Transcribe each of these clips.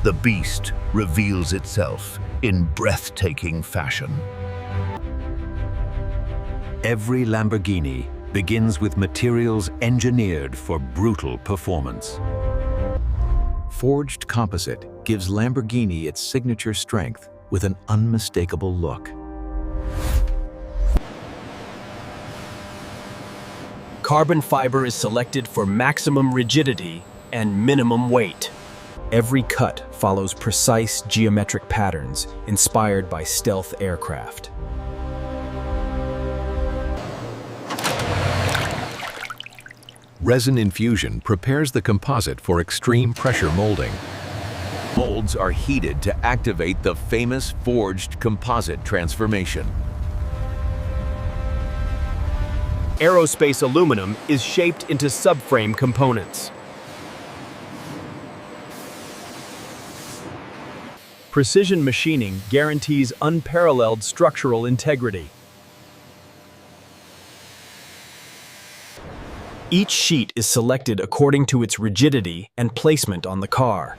The beast reveals itself in breathtaking fashion. Every Lamborghini begins with materials engineered for brutal performance. Forged composite gives Lamborghini its signature strength with an unmistakable look. Carbon fiber is selected for maximum rigidity and minimum weight. Every cut follows precise geometric patterns inspired by stealth aircraft. Resin infusion prepares the composite for extreme pressure molding. Molds are heated to activate the famous forged composite transformation. Aerospace aluminum is shaped into subframe components. Precision machining guarantees unparalleled structural integrity. Each sheet is selected according to its rigidity and placement on the car.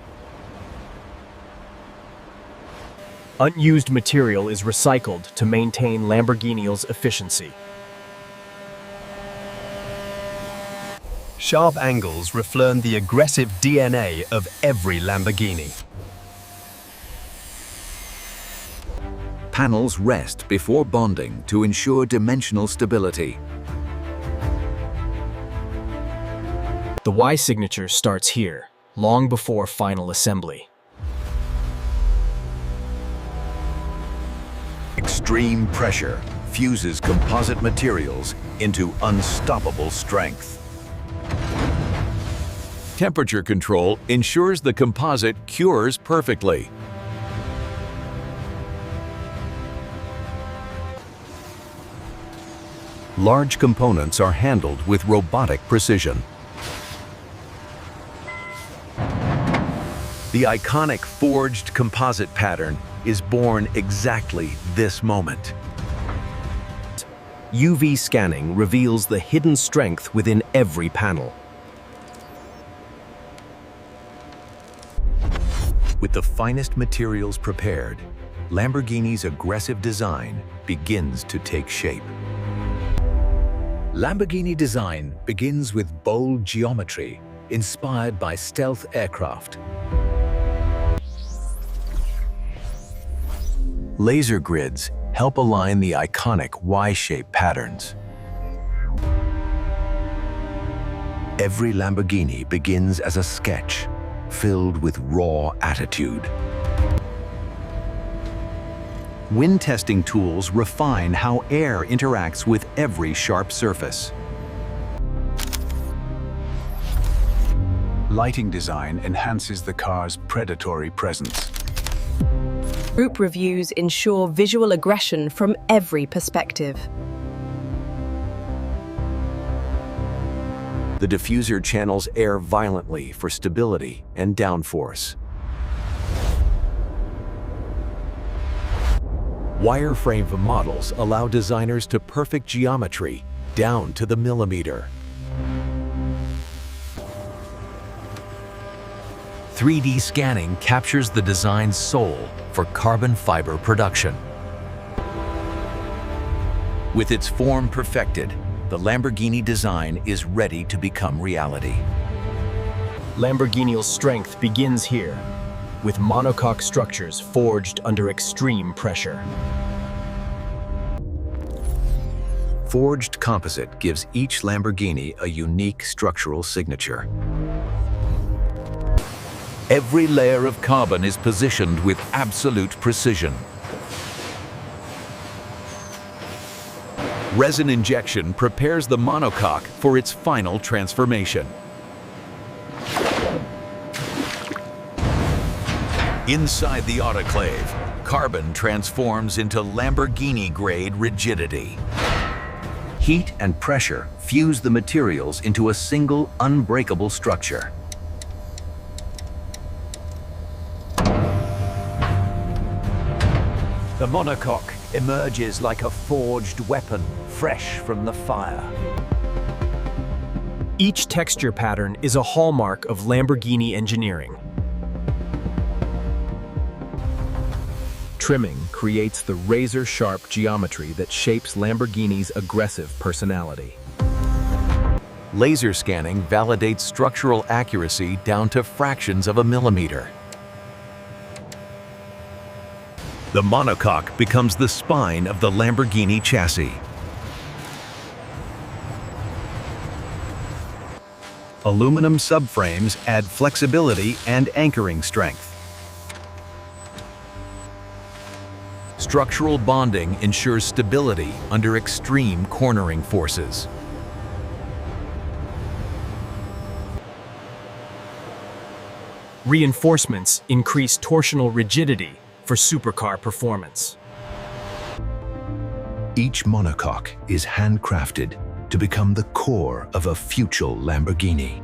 Unused material is recycled to maintain Lamborghini's efficiency. Sharp angles reflect the aggressive DNA of every Lamborghini. Panels rest before bonding to ensure dimensional stability. The Y signature starts here, long before final assembly. Extreme pressure fuses composite materials into unstoppable strength. Temperature control ensures the composite cures perfectly. Large components are handled with robotic precision. The iconic forged composite pattern is born exactly this moment. UV scanning reveals the hidden strength within every panel. With the finest materials prepared, Lamborghini's aggressive design begins to take shape. Lamborghini design begins with bold geometry inspired by stealth aircraft. Laser grids help align the iconic Y-shaped patterns. Every Lamborghini begins as a sketch, filled with raw attitude. Wind testing tools refine how air interacts with every sharp surface. Lighting design enhances the car's predatory presence. Group reviews ensure visual aggression from every perspective. The diffuser channels air violently for stability and downforce. Wireframe models allow designers to perfect geometry down to the millimeter. 3D scanning captures the design's soul for carbon fiber production. With its form perfected, the Lamborghini design is ready to become reality. Lamborghini's strength begins here, with monocoque structures forged under extreme pressure. Forged composite gives each Lamborghini a unique structural signature. Every layer of carbon is positioned with absolute precision. Resin injection prepares the monocoque for its final transformation. Inside the autoclave, carbon transforms into Lamborghini-grade rigidity. Heat and pressure fuse the materials into a single, unbreakable structure. The monocoque emerges like a forged weapon, fresh from the fire. Each texture pattern is a hallmark of Lamborghini engineering. Trimming creates the razor-sharp geometry that shapes Lamborghini's aggressive personality. Laser scanning validates structural accuracy down to fractions of a millimeter. The monocoque becomes the spine of the Lamborghini chassis. Aluminum subframes add flexibility and anchoring strength. Structural bonding ensures stability under extreme cornering forces. Reinforcements increase torsional rigidity for supercar performance. Each monocoque is handcrafted to become the core of a future Lamborghini.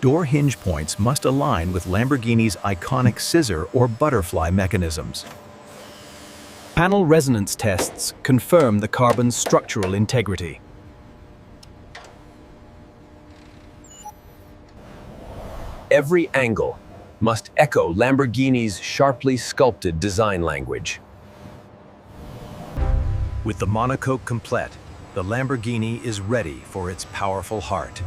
Door hinge points must align with Lamborghini's iconic scissor or butterfly mechanisms. Panel resonance tests confirm the carbon's structural integrity. Every angle must echo Lamborghini's sharply sculpted design language. With the monocoque complete, the Lamborghini is ready for its powerful heart.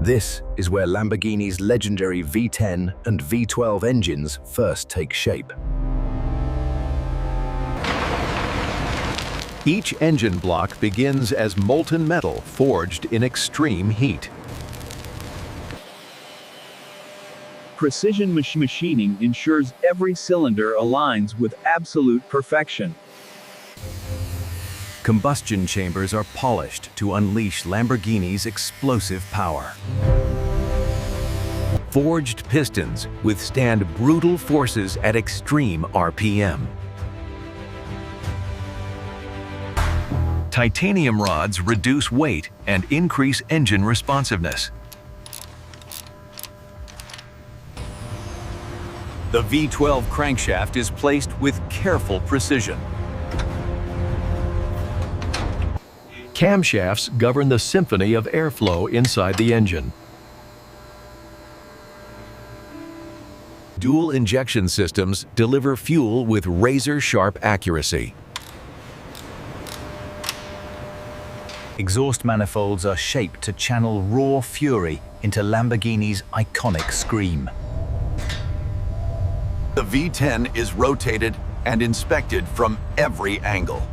This is where Lamborghini's legendary V10 and V12 engines first take shape. Each engine block begins as molten metal forged in extreme heat. Precision machining ensures every cylinder aligns with absolute perfection. Combustion chambers are polished to unleash Lamborghini's explosive power. Forged pistons withstand brutal forces at extreme RPM. Titanium rods reduce weight and increase engine responsiveness. The V12 crankshaft is placed with careful precision. Camshafts govern the symphony of airflow inside the engine. Dual injection systems deliver fuel with razor-sharp accuracy. Exhaust manifolds are shaped to channel raw fury into Lamborghini's iconic scream. The V10 is rotated and inspected from every angle.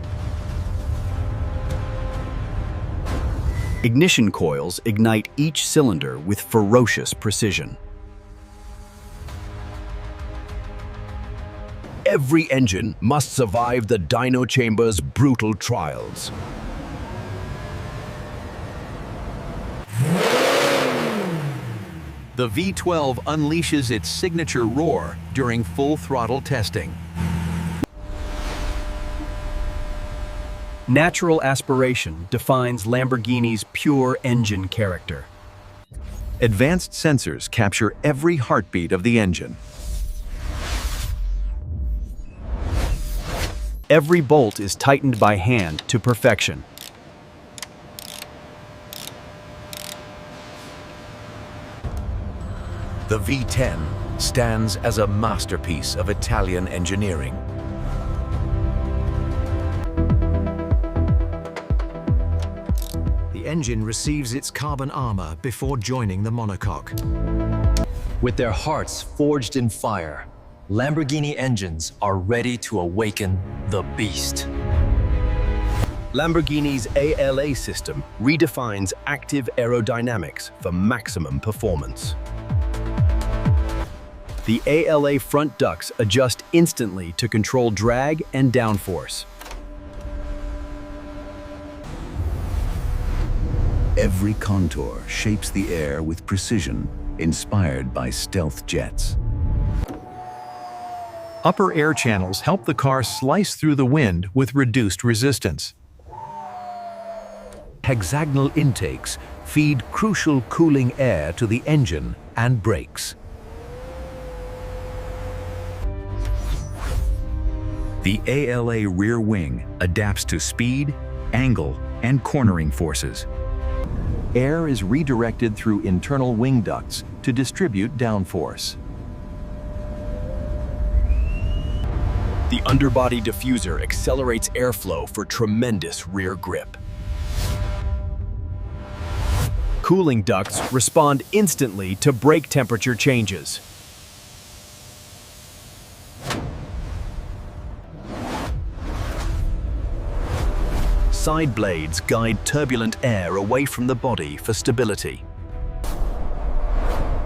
Ignition coils ignite each cylinder with ferocious precision. Every engine must survive the dyno chamber's brutal trials. The V12 unleashes its signature roar during full throttle testing. Natural aspiration defines Lamborghini's pure engine character. Advanced sensors capture every heartbeat of the engine. Every bolt is tightened by hand to perfection. The V10 stands as a masterpiece of Italian engineering. The engine receives its carbon armor before joining the monocoque. With their hearts forged in fire, Lamborghini engines are ready to awaken the beast. Lamborghini's ALA system redefines active aerodynamics for maximum performance. The ALA front ducts adjust instantly to control drag and downforce. Every contour shapes the air with precision, inspired by stealth jets. Upper air channels help the car slice through the wind with reduced resistance. Hexagonal intakes feed crucial cooling air to the engine and brakes. The ALA rear wing adapts to speed, angle, and cornering forces. Air is redirected through internal wing ducts to distribute downforce. The underbody diffuser accelerates airflow for tremendous rear grip. Cooling ducts respond instantly to brake temperature changes. Side blades guide turbulent air away from the body for stability.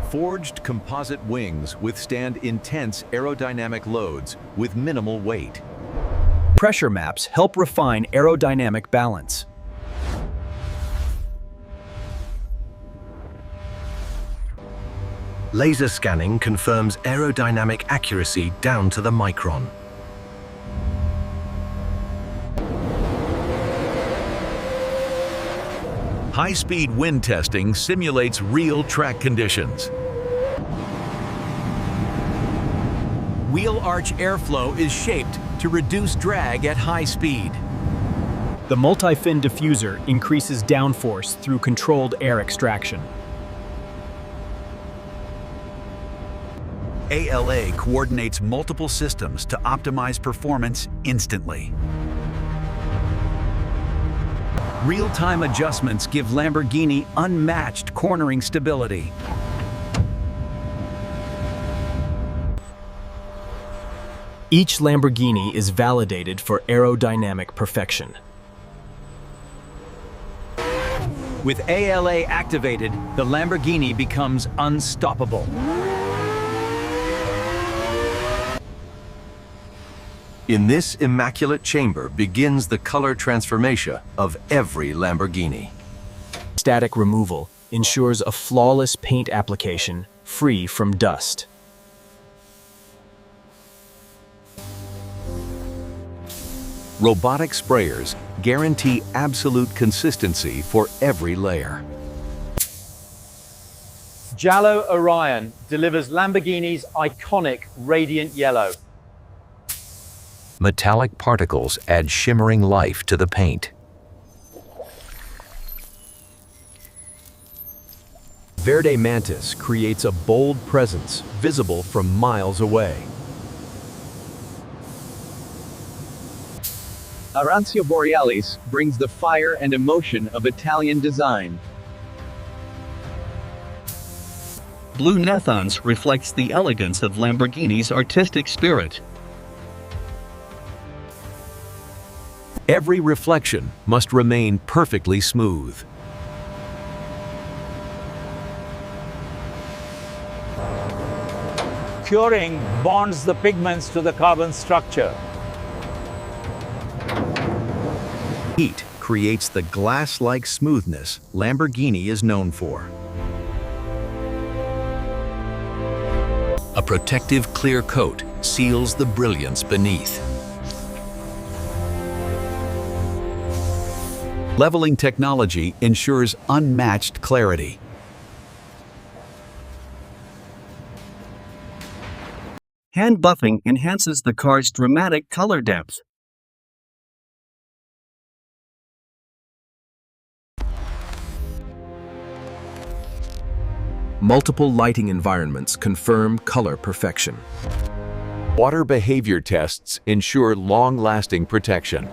Forged composite wings withstand intense aerodynamic loads with minimal weight. Pressure maps help refine aerodynamic balance. Laser scanning confirms aerodynamic accuracy down to the micron. High-speed wind testing simulates real track conditions. Wheel arch airflow is shaped to reduce drag at high speed. The multi-fin diffuser increases downforce through controlled air extraction. ALA coordinates multiple systems to optimize performance instantly. Real-time adjustments give Lamborghini unmatched cornering stability. Each Lamborghini is validated for aerodynamic perfection. With ALA activated, the Lamborghini becomes unstoppable. In this immaculate chamber begins the color transformation of every Lamborghini. Static removal ensures a flawless paint application free from dust. Robotic sprayers guarantee absolute consistency for every layer. Giallo Orion delivers Lamborghini's iconic radiant yellow. Metallic particles add shimmering life to the paint. Verde Mantis creates a bold presence visible from miles away. Arancio Borealis brings the fire and emotion of Italian design. Blue Nathans reflects the elegance of Lamborghini's artistic spirit. Every reflection must remain perfectly smooth. Curing bonds the pigments to the carbon structure. Heat creates the glass-like smoothness Lamborghini is known for. A protective clear coat seals the brilliance beneath. Leveling technology ensures unmatched clarity. Hand buffing enhances the car's dramatic color depth. Multiple lighting environments confirm color perfection. Water behavior tests ensure long-lasting protection.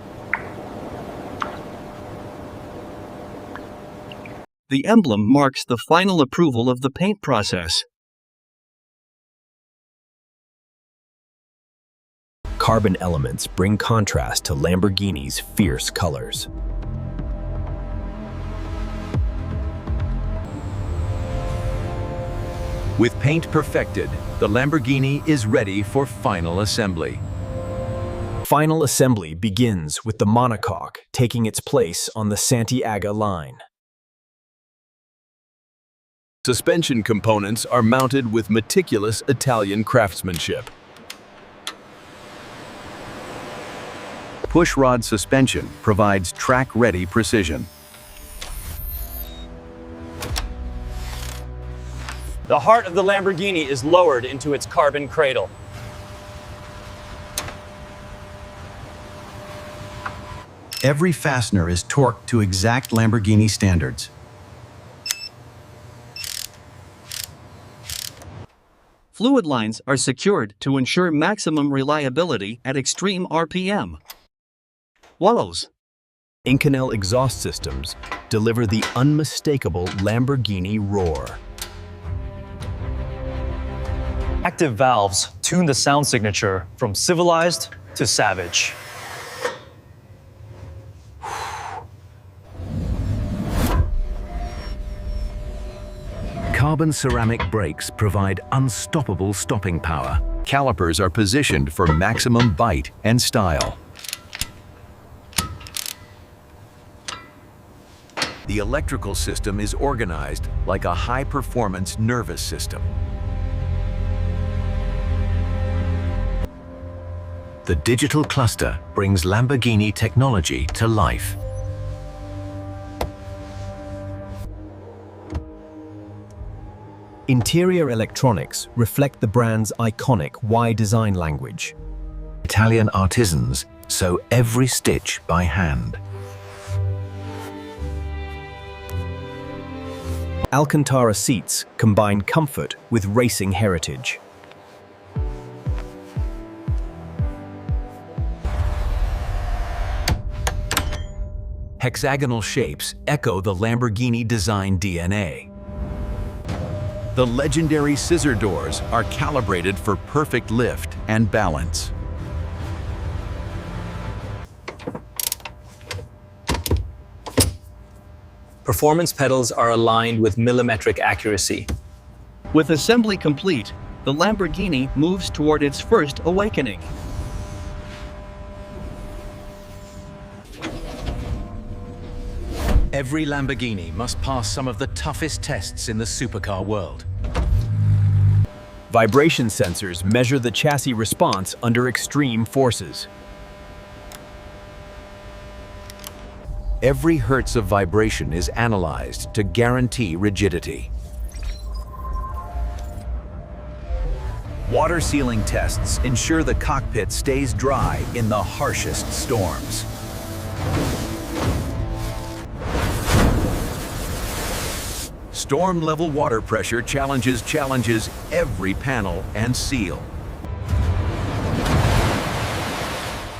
The emblem marks the final approval of the paint process. Carbon elements bring contrast to Lamborghini's fierce colors. With paint perfected, the Lamborghini is ready for final assembly. Final assembly begins with the monocoque taking its place on the Santiago line. Suspension components are mounted with meticulous Italian craftsmanship. Pushrod suspension provides track-ready precision. The heart of the Lamborghini is lowered into its carbon cradle. Every fastener is torqued to exact Lamborghini standards. Fluid lines are secured to ensure maximum reliability at extreme RPM. Wallows. Inconel exhaust systems deliver the unmistakable Lamborghini roar. Active valves tune the sound signature from civilized to savage. Carbon ceramic brakes provide unstoppable stopping power. Calipers are positioned for maximum bite and style. The electrical system is organized like a high-performance nervous system. The digital cluster brings Lamborghini technology to life. Interior electronics reflect the brand's iconic Y design language. Italian artisans sew every stitch by hand. Alcantara seats combine comfort with racing heritage. Hexagonal shapes echo the Lamborghini design DNA. The legendary scissor doors are calibrated for perfect lift and balance. Performance pedals are aligned with millimetric accuracy. With assembly complete, the Lamborghini moves toward its first awakening. Every Lamborghini must pass some of the toughest tests in the supercar world. Vibration sensors measure the chassis response under extreme forces. Every hertz of vibration is analyzed to guarantee rigidity. Water sealing tests ensure the cockpit stays dry in the harshest storms. Storm-level water pressure challenges every panel and seal.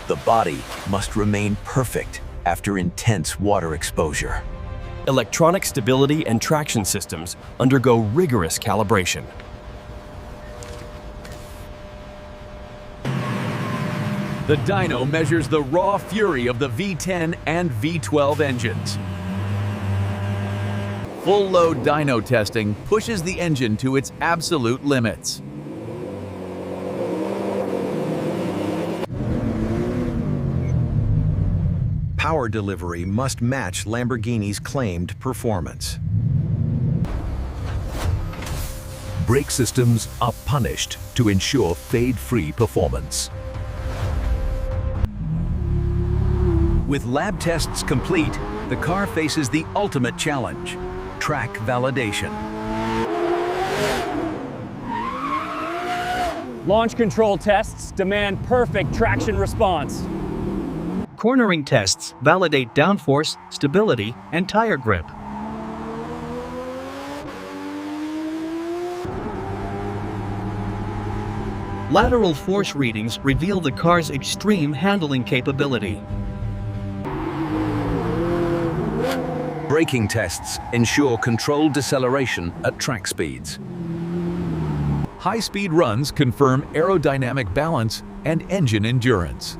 The body must remain perfect after intense water exposure. Electronic stability and traction systems undergo rigorous calibration. The dyno measures the raw fury of the V10 and V12 engines. Full load dyno testing pushes the engine to its absolute limits. Power delivery must match Lamborghini's claimed performance. Brake systems are punished to ensure fade-free performance. With lab tests complete, the car faces the ultimate challenge: track validation. Launch control tests demand perfect traction response. Cornering tests validate downforce, stability, and tire grip. Lateral force readings reveal the car's extreme handling capability. Braking tests ensure controlled deceleration at track speeds. High-speed runs confirm aerodynamic balance and engine endurance.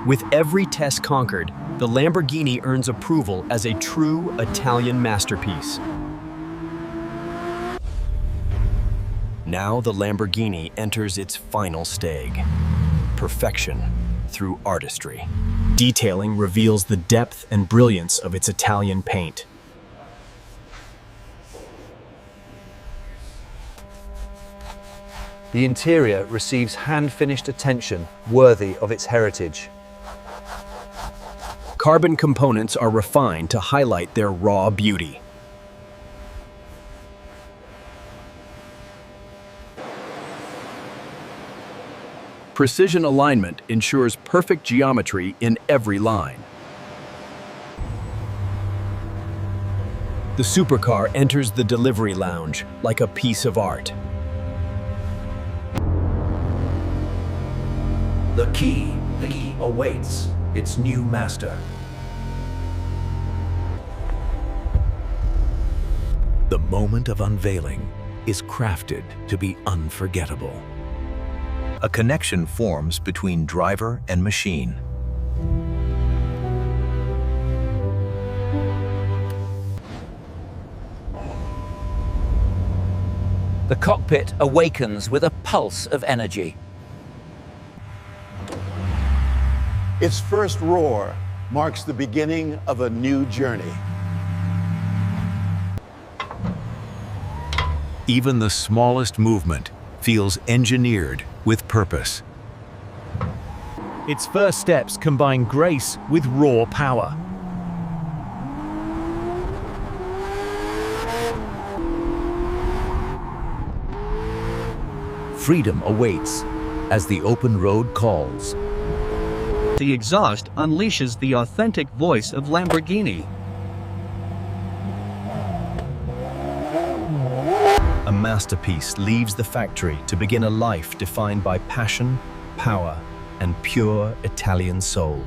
With every test conquered, the Lamborghini earns approval as a true Italian masterpiece. Now the Lamborghini enters its final stage: perfection through artistry. Detailing reveals the depth and brilliance of its Italian paint. The interior receives hand-finished attention worthy of its heritage. Carbon components are refined to highlight their raw beauty. Precision alignment ensures perfect geometry in every line. The supercar enters the delivery lounge like a piece of art. The key awaits its new master. The moment of unveiling is crafted to be unforgettable. A connection forms between driver and machine. The cockpit awakens with a pulse of energy. Its first roar marks the beginning of a new journey. Even the smallest movement feels engineered with purpose. Its first steps combine grace with raw power. Freedom awaits as the open road calls. The exhaust unleashes the authentic voice of Lamborghini. A masterpiece leaves the factory to begin a life defined by passion, power, and pure Italian soul.